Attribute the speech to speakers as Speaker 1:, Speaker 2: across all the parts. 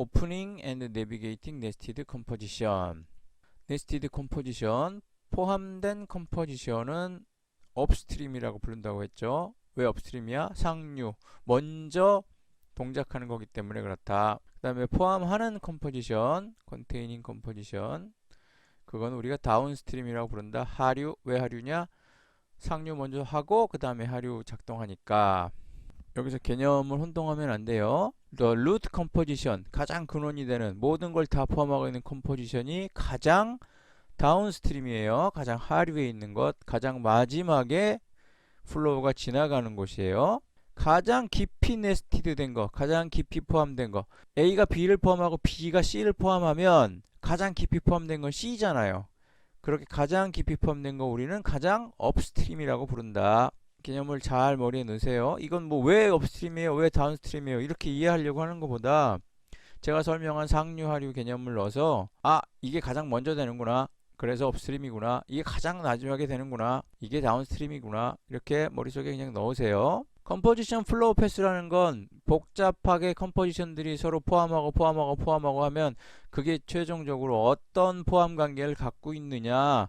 Speaker 1: Opening and Navigating Nested Composition. Nested Composition, 포함된 컴포지션은 업스트림이라고 부른다고 했죠. 왜 업스트림이야? 상류, 먼저 동작하는 거기 때문에 그렇다. 그 다음에 포함하는 컴포지션, containing composition, 그건 우리가 다운스트림이라고 부른다. 하류, 왜 하류냐? 상류 먼저 하고 그 다음에 하류 작동하니까. 여기서 개념을 혼동하면 안 돼요. The root composition, 가장 근원이 되는 모든 걸 다 포함하고 있는 컴포지션이 가장 다운스트림이에요. 가장 하류에 있는 것, 가장 마지막에 플로우가 지나가는 곳이에요. 가장 깊이 네스티드 된 거, 가장 깊이 포함된 거, A가 B를 포함하고 B가 C를 포함하면 가장 깊이 포함된 건 C잖아요. 그렇게 가장 깊이 포함된 거 우리는 가장 업스트림이라고 부른다. 개념을 잘 머리에 넣으세요. 이건 뭐 왜 업스트림이에요? 왜 다운스트림이에요? 이렇게 이해하려고 하는 것보다 제가 설명한 상류, 하류 개념을 넣어서 이게 가장 먼저 되는구나. 그래서 업스트림이구나. 이게 가장 마지막에 되는구나. 이게 다운스트림이구나. 이렇게 머릿속에 그냥 넣으세요. 컴포지션 플로우 패스라는 건 복잡하게 컴포지션들이 서로 포함하고 하면 그게 최종적으로 어떤 포함 관계를 갖고 있느냐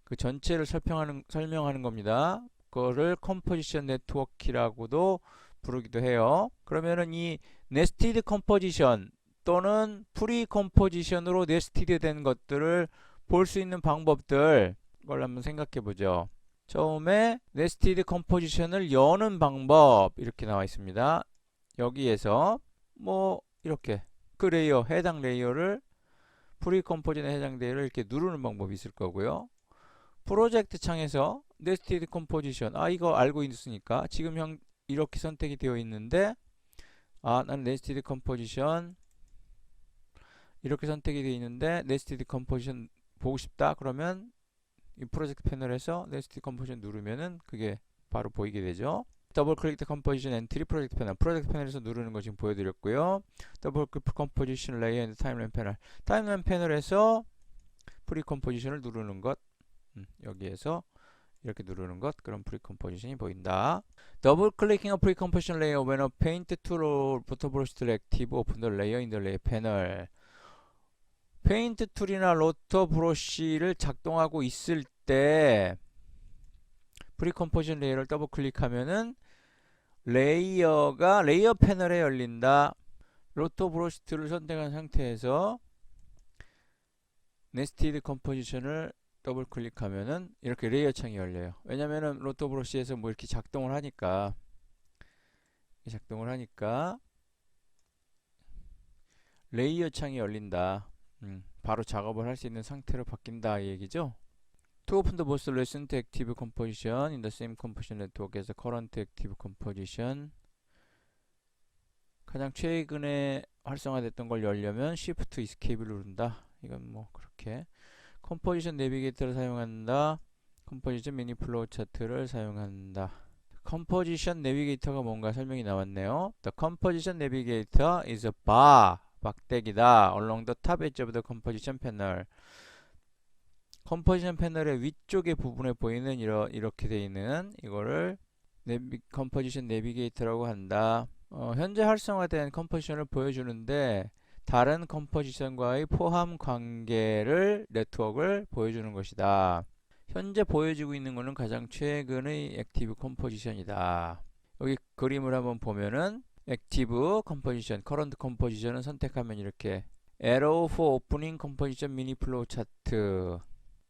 Speaker 1: 그 전체를 설명하는 겁니다. 그거를 컴포지션 네트워크라고도 부르기도 해요. 그러면은 이 네스티드 컴포지션 또는 프리 컴포지션으로 네스티드 된 것들을 볼 수 있는 방법들 그걸 한번 생각해 보죠. 처음에 네스티드 컴포지션을 여는 방법 이렇게 나와 있습니다. 여기에서 뭐 이렇게 그 레이어 해당 레이어를 프리 컴포지션에 해당되는 이렇게 누르는 방법이 있을 거고요. 프로젝트 창에서 네스티드 컴포지션 이거 알고 있으니까 지금 형 이렇게 선택이 되어 있는데 나는 네스티드 컴포지션 이렇게 선택이 되어 있는데 네스티드 컴포지션 보고 싶다 그러면 이 프로젝트 패널에서 네스티드 컴포지션 누르면은 그게 바로 보이게 되죠. 더블 클릭 더 컴포지션 엔트리 프로젝트 패널에서 누르는 거 지금 보여드렸고요. 더블 클릭 컴포지션 레이어 앤 타임라인 패널에서 프리 컴포지션을 누르는 것 여기에서 이렇게 누르는 것 그럼 프리 컴포지션이 보인다. 더블 클릭ing a pre composition layer when a paint tool or photo brush tool active open the layer in the layer panel. 페인트 툴이나 로터 브러쉬를 작동하고 있을 때 프리 컴포지션 레이어를 더블 클릭하면은 레이어 패널에 열린다. 로터 브러쉬 툴을 선택한 상태에서 네스티드 컴포지션을 더블 클릭하면은 이렇게 레이어 창이 열려요. 왜냐면은 로터 브러쉬에서 뭐 이렇게 작동을 하니까 레이어 창이 열린다. 바로 작업을 할 수 있는 상태로 바뀐다 이 얘기죠. To open the most recent active composition in the same composition network as the current active composition. 가장 최근에 활성화됐던 걸 열려면 Shift Escape를 누른다. 이건 뭐 그렇게 컴포지션 내비게이터를 사용한다. 컴포지션 미니 플로우 차트를 사용한다. 컴포지션 내비게이터가 뭔가 설명이 나왔네요. The composition navigator is a bar. 막대기다. Along the top edge of the composition panel. 컴포지션 패널의 위쪽의 부분에 보이는 이렇게 되어 있는 이거를 컴포지션 내비게이터라고 한다. 현재 활성화된 컴포지션을 보여주는데 다른 컴포지션과의 포함 관계를 네트워크를 보여주는 것이다. 현재 보여지고 있는 것은 가장 최근의 액티브 컴포지션이다. 여기 그림을 한번 보면은 액티브 컴포지션, 커런트 컴포지션을 선택하면 이렇게 Arrow for Opening Composition Mini Flow Chart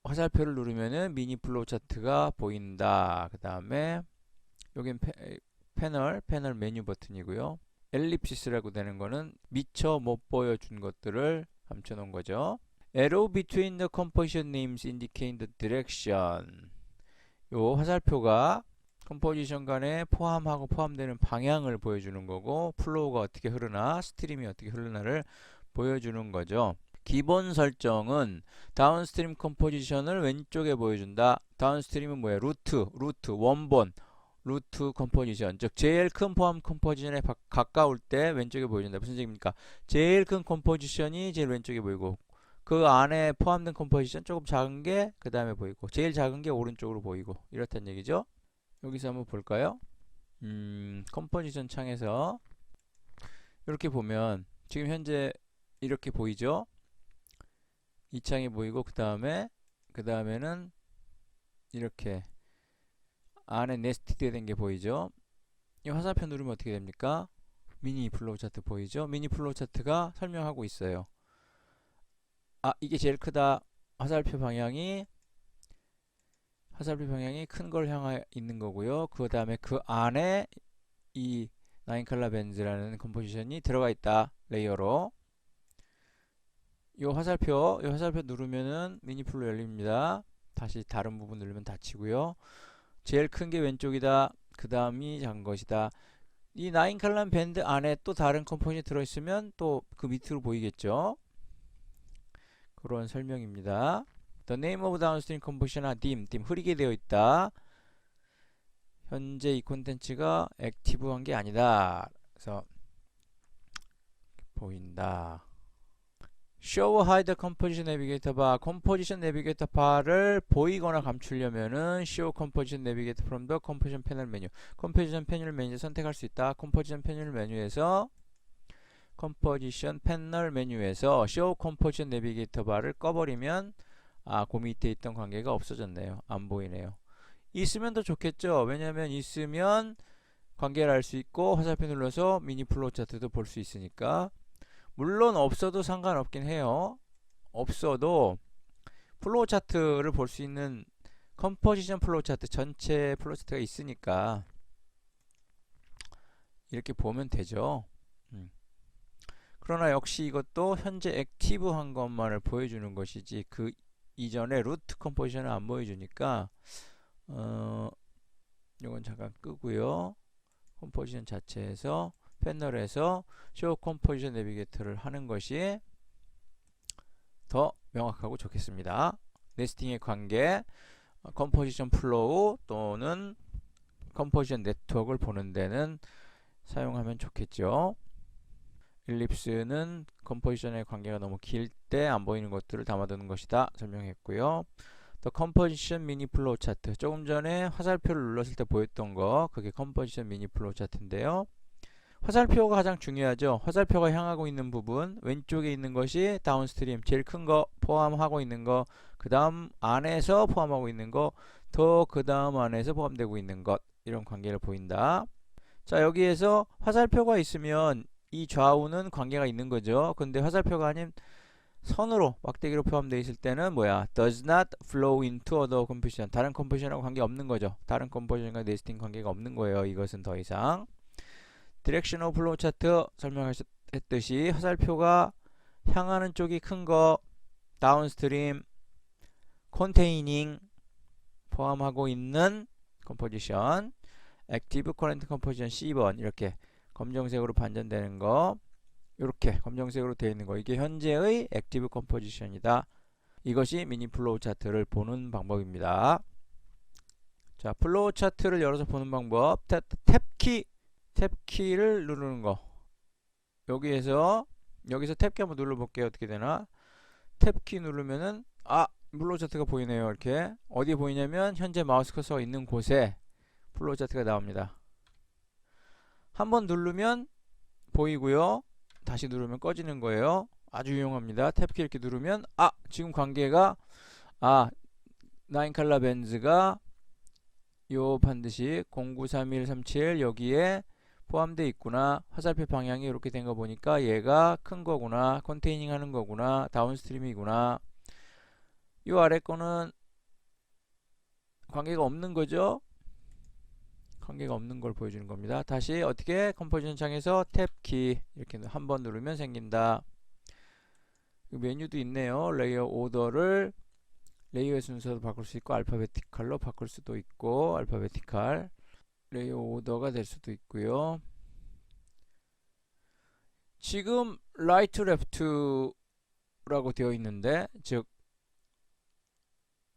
Speaker 1: 화살표를 누르면은 미니 플로우 차트가 보인다. 그 다음에 여긴 패널 메뉴 버튼이고요. 엘립시스라고 되는 거는 미처 못 보여준 것들을 감춰 놓은 거죠. Arrow between the composition names indicate the direction. 요 화살표가 컴포지션 간에 포함하고 포함되는 방향을 보여주는 거고 플로우가 어떻게 흐르나 스트림이 어떻게 흐르나를 보여주는 거죠. 기본 설정은 다운스트림 컴포지션을 왼쪽에 보여준다. 다운스트림은 뭐예요? 루트, 원본, 루트 컴포지션. 즉 제일 큰 포함 컴포지션에 가까울 때 왼쪽에 보여준다. 무슨 얘기입니까? 제일 큰 컴포지션이 제일 왼쪽에 보이고 그 안에 포함된 컴포지션 조금 작은 게 그 다음에 보이고 제일 작은 게 오른쪽으로 보이고 이렇다는 얘기죠. 여기서 한번 볼까요? 컴포지션 창에서 이렇게 보면 지금 현재 이렇게 보이죠? 이 창이 보이고 그 다음에는 이렇게 안에 네스티드 된 게 보이죠? 이 화살표 누르면 어떻게 됩니까? 미니 플로우 차트 보이죠? 미니 플로우 차트가 설명하고 있어요. 아, 이게 제일 크다. 화살표 방향이 큰 걸 향해 있는 거고요. 그 다음에 그 안에 이 나인 컬러 밴즈라는 컴포지션이 들어가 있다. 레이어로. 요 화살표 누르면은 미니 플로우 열립니다. 다시 다른 부분 누르면 닫히고요. 제일 큰 게 왼쪽이다. 그 다음이 작은 것이다. 이 나인 컬럼 밴드 안에 또 다른 컴포지션이 들어있으면 또 그 밑으로 보이겠죠. 그런 설명입니다. The name of downstream composition dim 흐리게 되어 있다. 현재 이 콘텐츠가 액티브한 게 아니다. 그래서 보인다. Show hide composition navigator bar. 컴포지션 내비게이터 바를 보이거나 감추려면은 Show composition navigator from the composition panel menu. 컴포지션 패널 메뉴 선택할 수 있다. 컴포지션 패널 메뉴에서 Show composition navigator bar를 꺼버리면 그 밑에 있던 관계가 없어졌네요. 안 보이네요. 있으면 더 좋겠죠. 왜냐면 있으면 관계를 알 수 있고 화살표 눌러서 미니 플로우 차트도 볼 수 있으니까. 물론 없어도 상관없긴 해요. 없어도 플로우 차트를 볼 수 있는 컴포지션 플로우 차트 전체 플로우 차트가 있으니까 이렇게 보면 되죠. 그러나 역시 이것도 현재 액티브한 것만을 보여주는 것이지 그 이전에 루트 컴포지션을 안 보여주니까 이건 잠깐 끄고요. 컴포지션 자체에서 패널에서 쇼 컴포지션 내비게이터를 하는 것이 더 명확하고 좋겠습니다. 네스팅의 관계, 컴포지션 플로우 또는 컴포지션 네트워크를 보는 데는 사용하면 좋겠죠. 일립스는 컴포지션의 관계가 너무 길 때 안 보이는 것들을 담아두는 것이다 설명했고요. 또 컴포지션 미니 플로우 차트, 조금 전에 화살표를 눌렀을 때 보였던 거, 그게 컴포지션 미니 플로우 차트인데요. 화살표가 가장 중요하죠. 화살표가 향하고 있는 부분, 왼쪽에 있는 것이 다운스트림, 제일 큰 거 포함하고 있는 거, 그 다음 안에서 포함하고 있는 거, 더 그 다음 안에서 포함되고 있는 것, 이런 관계를 보인다. 자, 여기에서 화살표가 있으면 이 좌우는 관계가 있는 거죠. 근데 화살표가 아닌 선으로 막대기로 포함되어 있을 때는 뭐야? does not flow into other composition. 다른 컴포지션하고 관계 없는 거죠. 다른 컴포지션과 네스팅 관계가 없는 거예요. 이것은 더 이상. 디렉셔널 플로우 차트 설명했듯이 화살표가 향하는 쪽이 큰 거, 다운스트림, 컨테이닝 포함하고 있는 컴포지션, 액티브 커런트 컴포지션 C번 이렇게 검정색으로 반전되는 거, 이렇게 검정색으로 되어 있는 거, 이게 현재의 액티브 컴포지션이다. 이것이 미니 플로우 차트를 보는 방법입니다. 자, 플로우 차트를 열어서 보는 방법, 탭키를 누르는 거. 여기서 탭키 한번 눌러볼게요. 어떻게 되나? 탭키 누르면은 플로우 차트가 보이네요. 이렇게 어디에 보이냐면 현재 마우스 커서가 있는 곳에 플로우 차트가 나옵니다. 한번 누르면 보이고요. 다시 누르면 꺼지는 거예요. 아주 유용합니다. 탭키 이렇게 누르면 지금 관계가 나인 컬러 밴즈가 요 반드시 093137 여기에 포함되어 있구나. 화살표 방향이 이렇게 된 거 보니까 얘가 큰 거구나. 컨테이닝 하는 거구나. 다운스트림이구나. 요 아래 거는 관계가 없는 거죠. 관계가 없는 걸 보여주는 겁니다. 다시 어떻게 컴포지션 창에서 탭키 이렇게 한번 누르면 생긴다. 메뉴도 있네요. 레이어 오더를 레이어의 순서도 바꿀 수 있고 알파베티컬로 바꿀 수도 있고 알파베티컬 레이어 오더가 될 수도 있고요. 지금 right left라고 되어 있는데 즉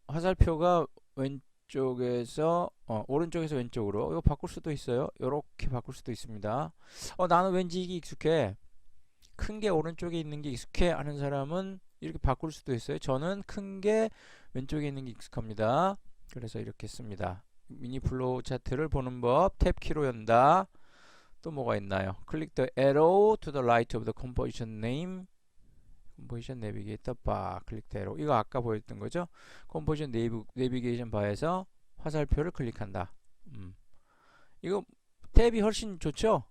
Speaker 1: 화살표가 왼쪽에서 오른쪽에서 왼쪽으로 이거 바꿀 수도 있어요. 이렇게 바꿀 수도 있습니다. 나는 왠지 이게 익숙해. 큰 게 오른쪽에 있는 게 익숙해 하는 사람은 이렇게 바꿀 수도 있어요. 저는 큰 게 왼쪽에 있는 게 익숙합니다. 그래서 이렇게 씁니다. 미니 플로우 차트를 보는 법, 탭키로 연다. 또 뭐가 있나요? Click the arrow to the right of the composition name. 컴포지션 내비게이터 바 클릭대로 이거 아까 보였던 거죠. 컴포지션 내비게이션 바에서 화살표를 클릭한다. 이거 탭이 훨씬 좋죠.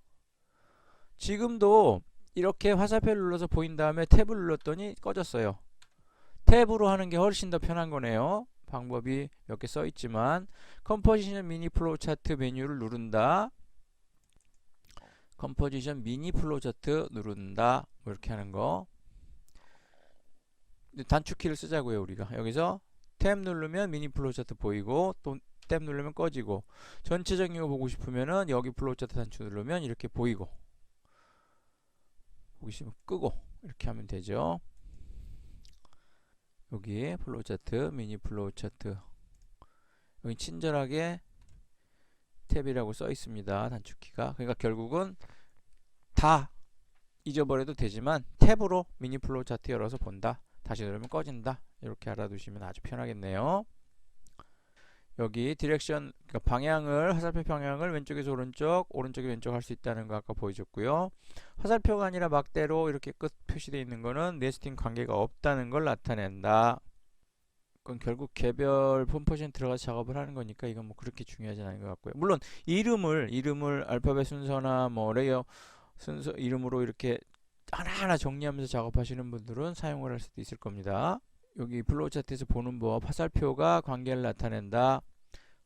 Speaker 1: 지금도 이렇게 화살표를 눌러서 보인 다음에 탭을 눌렀더니 꺼졌어요. 탭으로 하는 게 훨씬 더 편한 거네요. 방법이 몇 개 써 있지만 컴포지션 미니 플로우 차트 메뉴를 누른다. 컴포지션 미니 플로우 차트 누른다. 뭐 이렇게 하는 거. 단축키를 쓰자고요. 우리가 여기서 탭 누르면 미니 플로우 차트 보이고 또 탭 누르면 꺼지고 전체적인 거 보고 싶으면은 여기 플로우 차트 단축 누르면 이렇게 보이고 보기 싫으면 끄고 이렇게 하면 되죠. 여기 플로우 차트 미니 플로우 차트 여기 친절하게 탭이라고 써 있습니다. 단축키가. 그러니까 결국은 다 잊어버려도 되지만 탭으로 미니 플로우 차트 열어서 본다. 다시 누르면 꺼진다. 이렇게 알아두시면 아주 편하겠네요. 여기 디렉션 그러니까 방향을 화살표 방향을 왼쪽에서 오른쪽 오른쪽에 왼쪽 할 수 있다는 거 아까 보여줬고요. 화살표가 아니라 막대로 이렇게 끝 표시되어 있는 거는 네스팅 관계가 없다는 걸 나타낸다. 그건 결국 개별 컴포지션 들어가서 작업을 하는 거니까 이건 뭐 그렇게 중요하지 않은 것 같고요. 물론 이름을 알파벳 순서나 뭐 레이어 순서 이름으로 이렇게 하나하나 정리하면서 작업하시는 분들은 사용을 할 수도 있을 겁니다. 여기 플로우 차트에서 보는 법 화살표가 관계를 나타낸다.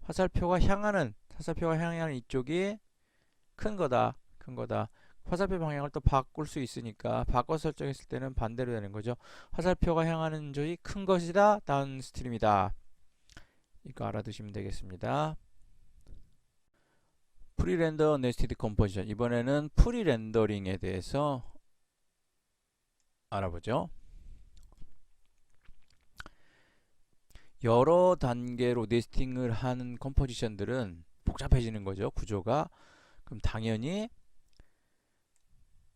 Speaker 1: 화살표가 향하는 이쪽이 큰 거다. 화살표 방향을 또 바꿀 수 있으니까 바꿔 설정했을 때는 반대로 되는 거죠. 화살표가 향하는 쪽이 큰 것이다. 다운스트림이다. 이거 알아두시면 되겠습니다. 프리렌더 네스티드 컴포지션 이번에는 프리렌더링에 대해서 알아보죠. 여러 단계로 네스팅을 하는 컴포지션들은 복잡해지는 거죠. 구조가. 그럼 당연히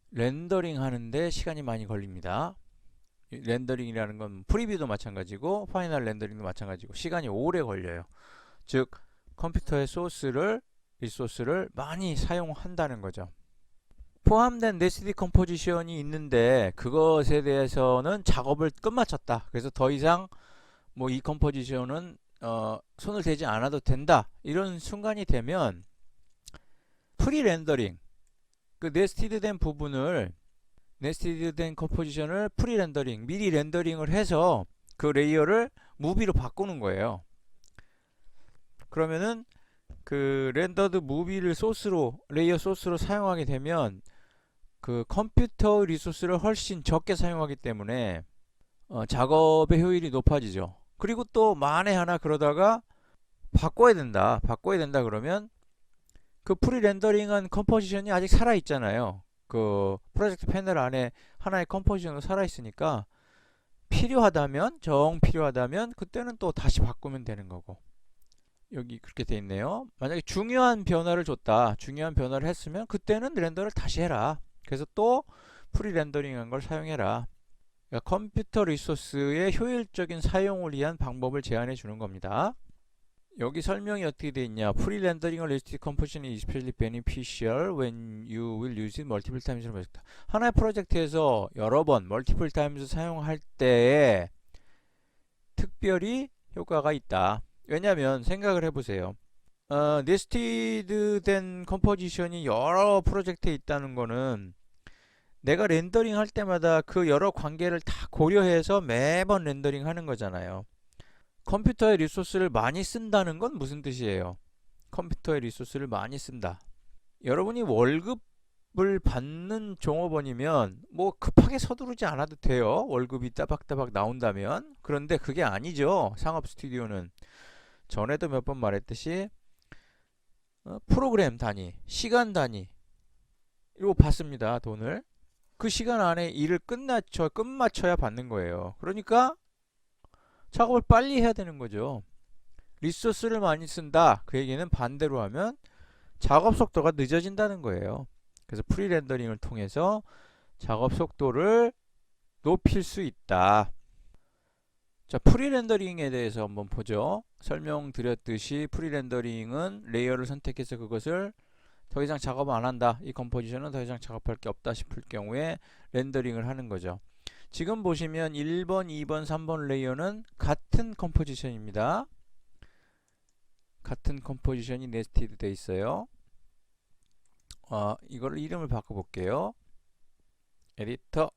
Speaker 1: 렌더링 하는데 시간이 많이 걸립니다. 렌더링이라는 건 프리뷰도 마찬가지고 파이널 렌더링도 마찬가지고 시간이 오래 걸려요. 즉 컴퓨터의 리소스를 많이 사용한다는 거죠. 포함된 네스티드 컴포지션이 있는데 그것에 대해서는 작업을 끝마쳤다. 그래서 더 이상 뭐 이 컴포지션은 손을 대지 않아도 된다. 이런 순간이 되면 프리 렌더링 그 네스티드된 컴포지션을 프리 렌더링 미리 렌더링을 해서 그 레이어를 무비로 바꾸는 거예요. 그러면은 그 렌더드 무비를 레이어 소스로 사용하게 되면 그 컴퓨터 리소스를 훨씬 적게 사용하기 때문에 작업의 효율이 높아지죠. 그리고 또 만에 하나 그러다가 바꿔야 된다 그러면 그 프리 렌더링한 컴포지션이 아직 살아 있잖아요. 그 프로젝트 패널 안에 하나의 컴포지션으로 살아 있으니까 필요하다면 그때는 또 다시 바꾸면 되는 거고. 여기 그렇게 돼 있네요. 만약에 중요한 변화를 했으면 그때는 렌더를 다시 해라. 그래서 또 프리 렌더링한 걸 사용해라. 그러니까 컴퓨터 리소스의 효율적인 사용을 위한 방법을 제안해 주는 겁니다. 여기 설명이 어떻게 되어 있냐. 프리 렌더링 or listed composition is especially beneficial when you will use it multiple times. 하나의 프로젝트에서 여러 번 multiple times 사용할 때에 특별히 효과가 있다. 왜냐면 생각을 해보세요. 네스티드 된 컴포지션이 여러 프로젝트에 있다는 거는 내가 렌더링 할 때마다 그 여러 관계를 다 고려해서 매번 렌더링 하는 거잖아요. 컴퓨터의 리소스를 많이 쓴다는 건 무슨 뜻이에요? 컴퓨터의 리소스를 많이 쓴다. 여러분이 월급을 받는 종업원이면 뭐 급하게 서두르지 않아도 돼요. 월급이 따박따박 나온다면. 그런데 그게 아니죠. 상업 스튜디오는. 전에도 몇 번 말했듯이 프로그램 단위, 시간 단위 이거 받습니다. 돈을. 그 시간 안에 일을 끝마쳐야 받는 거예요. 그러니까 작업을 빨리 해야 되는 거죠. 리소스를 많이 쓴다. 그 얘기는 반대로 하면 작업 속도가 늦어진다는 거예요. 그래서 프리 렌더링을 통해서 작업 속도를 높일 수 있다. 자, 프리 렌더링에 대해서 한번 보죠. 설명드렸듯이 프리 렌더링은 레이어를 선택해서 그것을 더 이상 작업 안 한다. 이 컴포지션은 더 이상 작업할 게 없다 싶을 경우에 렌더링을 하는 거죠. 지금 보시면 1번, 2번, 3번 레이어는 같은 컴포지션입니다. 같은 컴포지션이 네스티드 돼 있어요. 이걸 이름을 바꿔 볼게요. 에디터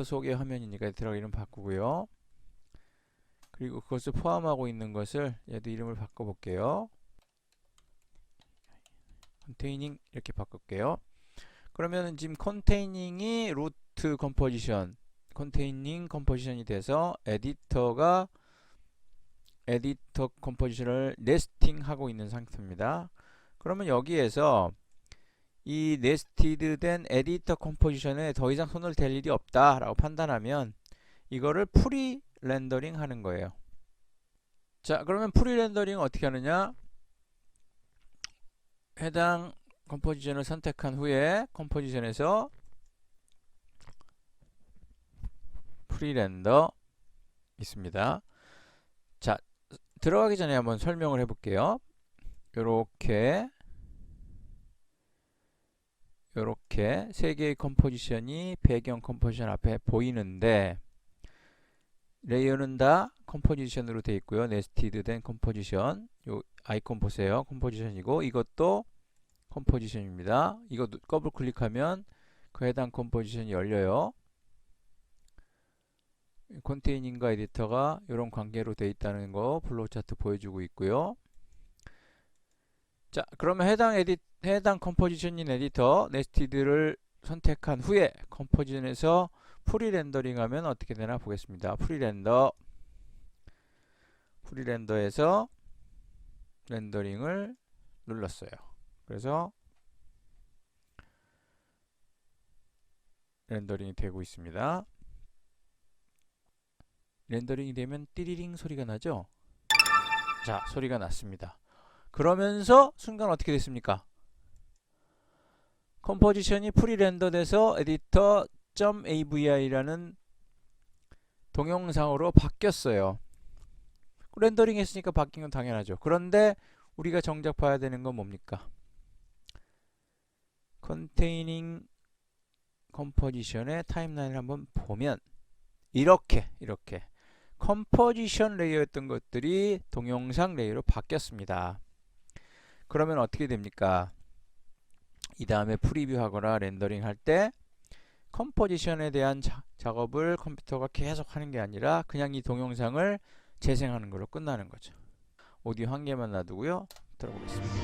Speaker 1: 소개 화면이니까 에디터 이름 바꾸고요. 그리고 그것을 포함하고 있는 것을 얘도 이름을 바꿔 볼게요. 컨테이닝 이렇게 바꿀게요. 그러면 지금 컨테이닝이 루트 컴포지션, 컨테이닝 컴포지션이 돼서 에디터 컴포지션을 네스팅하고 있는 상태입니다. 그러면 여기에서 이 네스티드 된 에디터 컴포지션에 더 이상 손을 댈 일이 없다 라고 판단하면 이거를 프리 렌더링 하는 거예요. 자, 그러면 프리 렌더링 어떻게 하느냐? 해당 컴포지션을 선택한 후에 컴포지션에서 프리 렌더 있습니다. 자, 들어가기 전에 한번 설명을 해볼게요. 요렇게 세 개의 컴포지션이 배경 컴포지션 앞에 보이는데 레이어는 다 컴포지션으로 되어 있고요. 네스티드 된 컴포지션. 요 아이콘 보세요. 컴포지션이고 이것도 컴포지션입니다. 이거 더블 클릭하면 그 해당 컴포지션이 열려요. 컨테이닝과 에디터가 이런 관계로 되어 있다는 거 플로우 차트 보여주고 있고요. 자, 그러면 해당 컴포지션인 에디터 네스티드를 선택한 후에 컴포지션에서 프리 렌더링 하면 어떻게 되나 보겠습니다. 프리렌더에서 렌더링을 눌렀어요. 그래서 렌더링이 되고 있습니다. 렌더링이 되면 띠리링 소리가 나죠? 자, 소리가 났습니다. 그러면서 순간 어떻게 됐습니까? 컴포지션이 프리 렌더돼서 editor.avi라는 동영상으로 바뀌었어요. 렌더링 했으니까 바뀐 건 당연하죠. 그런데 우리가 정작 봐야 되는 건 뭡니까? 컨테이닝 컴포지션의 타임라인을 한번 보면 이렇게 컴포지션 레이어였던 것들이 동영상 레이어로 바뀌었습니다. 그러면 어떻게 됩니까? 이 다음에 프리뷰 하거나 렌더링 할 때 컴포지션에 대한 작업을 컴퓨터가 계속 하는 게 아니라 그냥 이 동영상을 재생하는 걸로 끝나는 거죠. 오디오 한 개만 놔두고요. 들어보겠습니다.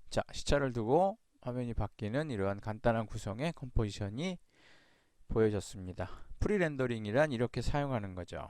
Speaker 1: 자, 시차를 두고 화면이 바뀌는 이러한 간단한 구성의 컴포지션이 보여졌습니다. 프리 렌더링이란 이렇게 사용하는 거죠.